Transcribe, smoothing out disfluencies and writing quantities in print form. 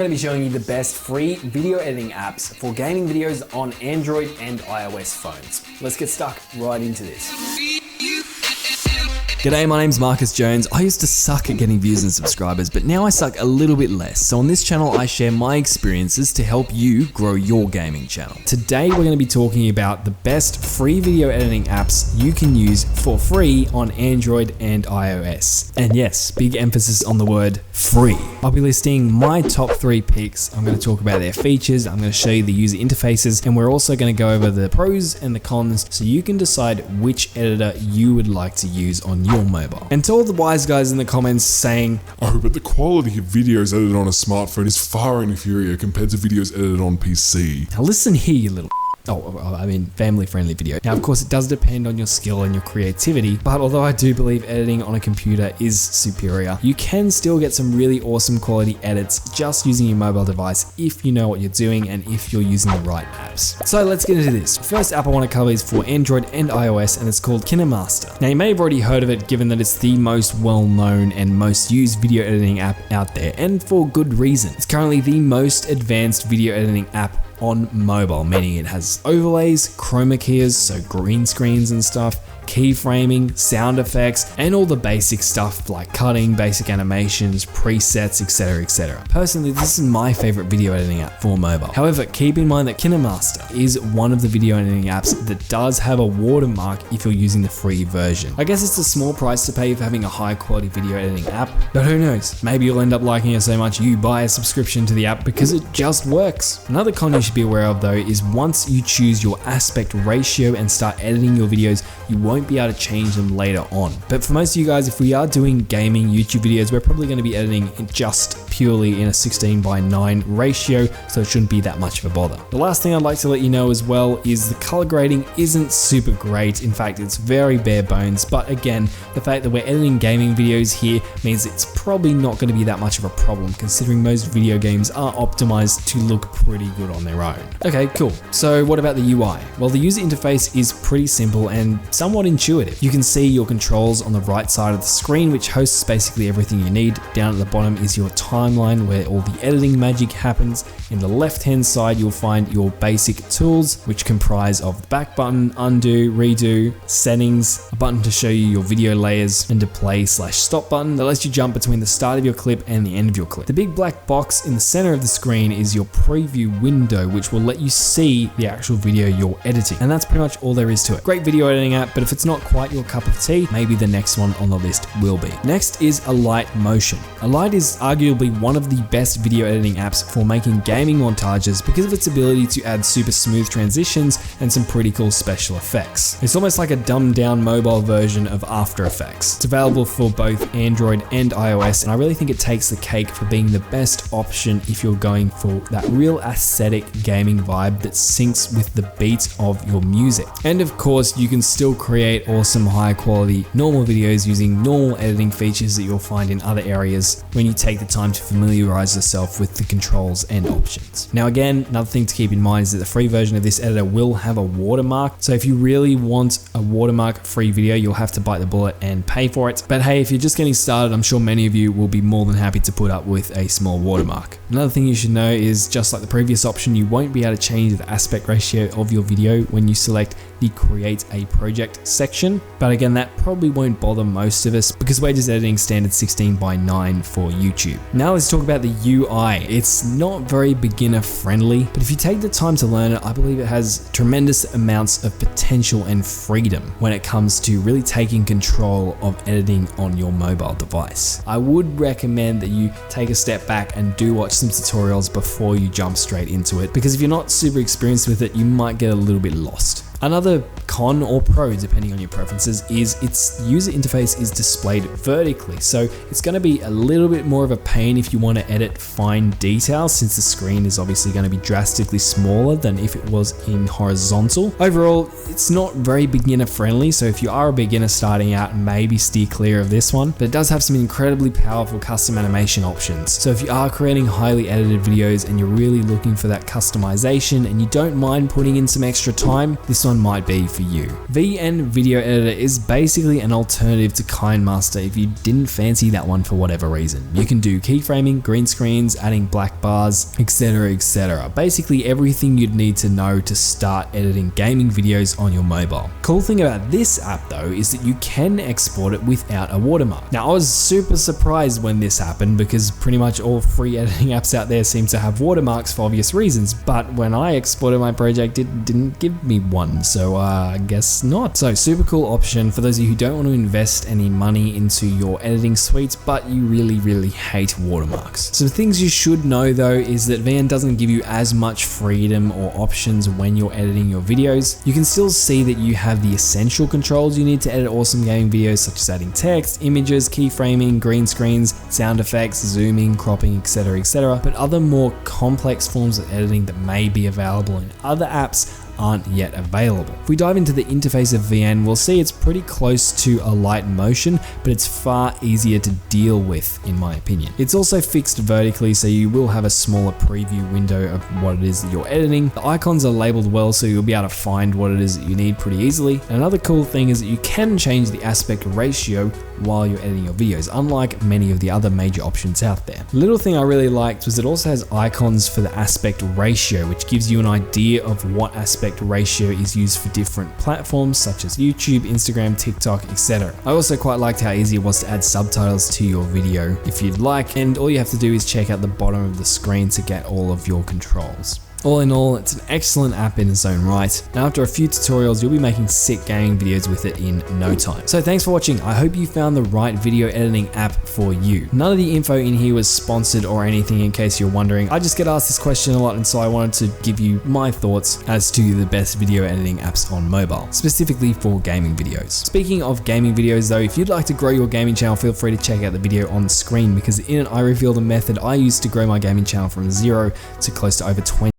I'm going to be showing you the best free video editing apps for gaming videos on Android and iOS phones. Let's get stuck right into this. G'day, my name's Marcus Jones. I used to suck at getting views and subscribers, but now I suck a little bit less. So on this channel, I share my experiences to help you grow your gaming channel. Today, we're going to be talking about the best free video editing apps you can use for free on Android and iOS. And yes, big emphasis on the word free. I'll be listing my top 3 picks. I'm going to talk about their features. I'm going to show you the user interfaces, and we're also going to go over the pros and the cons so you can decide which editor you would like to use on your mobile. And to all the wise guys in the comments saying, "Oh, but the quality of videos edited on a smartphone is far inferior compared to videos edited on PC." Now listen here, you little family-friendly video. Now, of course, it does depend on your skill and your creativity, but although I do believe editing on a computer is superior, you can still get some really awesome quality edits just using your mobile device if you know what you're doing and if you're using the right apps. So let's get into this. First app I want to cover is for Android and iOS, and it's called KineMaster. Now, you may have already heard of it given that it's the most well-known and most used video editing app out there, and for good reason. It's currently the most advanced video editing app on mobile, meaning it has overlays, chroma keys, so green screens and stuff, keyframing, sound effects, and all the basic stuff like cutting, basic animations, presets, etc, etc. Personally, this is my favorite video editing app for mobile. However, keep in mind that KineMaster is one of the video editing apps that does have a watermark if you're using the free version. I guess it's a small price to pay for having a high quality video editing app, but who knows, maybe you'll end up liking it so much you buy a subscription to the app because it just works. Another con you should be aware of though is once you choose your aspect ratio and start editing your videos, you won't be able to change them later on. But for most of you guys, if we are doing gaming YouTube videos, we're probably going to be editing just purely in a 16:9 ratio, so it shouldn't be that much of a bother. The last thing I'd like to let you know as well is the color grading isn't super great. In fact, it's very bare bones, but again, the fact that we're editing gaming videos here means it's probably not going to be that much of a problem considering most video games are optimized to look pretty good on their own. Okay, cool. So what about the UI? Well, the user interface is pretty simple and somewhat intuitive. You can see your controls on the right side of the screen, which hosts basically everything you need. Down at the bottom is your timeline where all the editing magic happens. In the left-hand side, you'll find your basic tools, which comprise of the back button, undo, redo, settings, a button to show you your video layers, and a play/stop button that lets you jump between the start of your clip and the end of your clip. The big black box in the center of the screen is your preview window, which will let you see the actual video you're editing. And that's pretty much all there is to it. Great video editing app, but if it's not quite your cup of tea, maybe the next one on the list will be. Next is Alight Motion. Alight is arguably one of the best video editing apps for making gaming montages because of its ability to add super smooth transitions and some pretty cool special effects. It's almost like a dumbed down mobile version of After Effects. It's available for both Android and iOS, and I really think it takes the cake for being the best option if you're going for that real aesthetic gaming vibe that syncs with the beat of your music. And of course, you can still create awesome high quality normal videos using normal editing features that you'll find in other areas when you take the time to familiarize yourself with the controls and options. Now again, another thing to keep in mind is that the free version of this editor will have a watermark, so if you really want a watermark free video, you'll have to bite the bullet and pay for it. But hey, if you're just getting started, I'm sure many of you will be more than happy to put up with a small watermark. Another thing you should know is, just like the previous option, you won't be able to change the aspect ratio of your video when you select the Create a Project section. But again, that probably won't bother most of us because we're just editing standard 16:9 for YouTube. Now let's talk about the UI. It's not very beginner friendly, but if you take the time to learn it, I believe it has tremendous amounts of potential and freedom when it comes to really taking control of editing on your mobile device. I would recommend that you take a step back and do watch some tutorials before you jump straight into it, because if you're not super experienced with it, you might get a little bit lost. Another con or pro, depending on your preferences, is its user interface is displayed vertically. So it's going to be a little bit more of a pain if you want to edit fine details, since the screen is obviously going to be drastically smaller than if it was in horizontal. Overall, it's not very beginner friendly. So if you are a beginner starting out, maybe steer clear of this one, but it does have some incredibly powerful custom animation options. So if you are creating highly edited videos and you're really looking for that customization and you don't mind putting in some extra time, this one one might be for you. VN Video Editor is basically an alternative to KineMaster if you didn't fancy that one for whatever reason. You can do keyframing, green screens, adding black bars, etc, etc. Basically everything you'd need to know to start editing gaming videos on your mobile. Cool thing about this app though is that you can export it without a watermark. Now I was super surprised when this happened because pretty much all free editing apps out there seem to have watermarks for obvious reasons, but when I exported my project it didn't give me one, so I guess not. So super cool option for those of you who don't want to invest any money into your editing suites but you really hate watermarks. Some things you should know though is that VN doesn't give you as much freedom or options when you're editing your videos. You can still see that you have the essential controls you need to edit awesome gaming videos, such as adding text, images, keyframing, green screens, sound effects, zooming, cropping, etc, but other more complex forms of editing that may be available in other apps aren't yet available. If we dive into the interface of VN, we'll see it's pretty close to a light motion, but it's far easier to deal with in my opinion. It's also fixed vertically, so you will have a smaller preview window of what it is that you're editing. The icons are labeled well, so you'll be able to find what it is that you need pretty easily. And another cool thing is that you can change the aspect ratio while you're editing your videos, unlike many of the other major options out there. The little thing I really liked was it also has icons for the aspect ratio, which gives you an idea of what aspect ratio is used for different platforms such as YouTube, Instagram, TikTok, etc. I also quite liked how easy it was to add subtitles to your video if you'd like, and all you have to do is check out the bottom of the screen to get all of your controls. All in all, it's an excellent app in its own right, and after a few tutorials you'll be making sick gaming videos with it in no time. So thanks for watching. I hope you found the right video editing app for you. None of the info in here was sponsored or anything, in case you're wondering. I just get asked this question a lot, and so I wanted to give you my thoughts as to the best video editing apps on mobile, specifically for gaming videos. Speaking of gaming videos though, if you'd like to grow your gaming channel, feel free to check out the video on screen, because in it I reveal the method I used to grow my gaming channel from 0 to close to over 20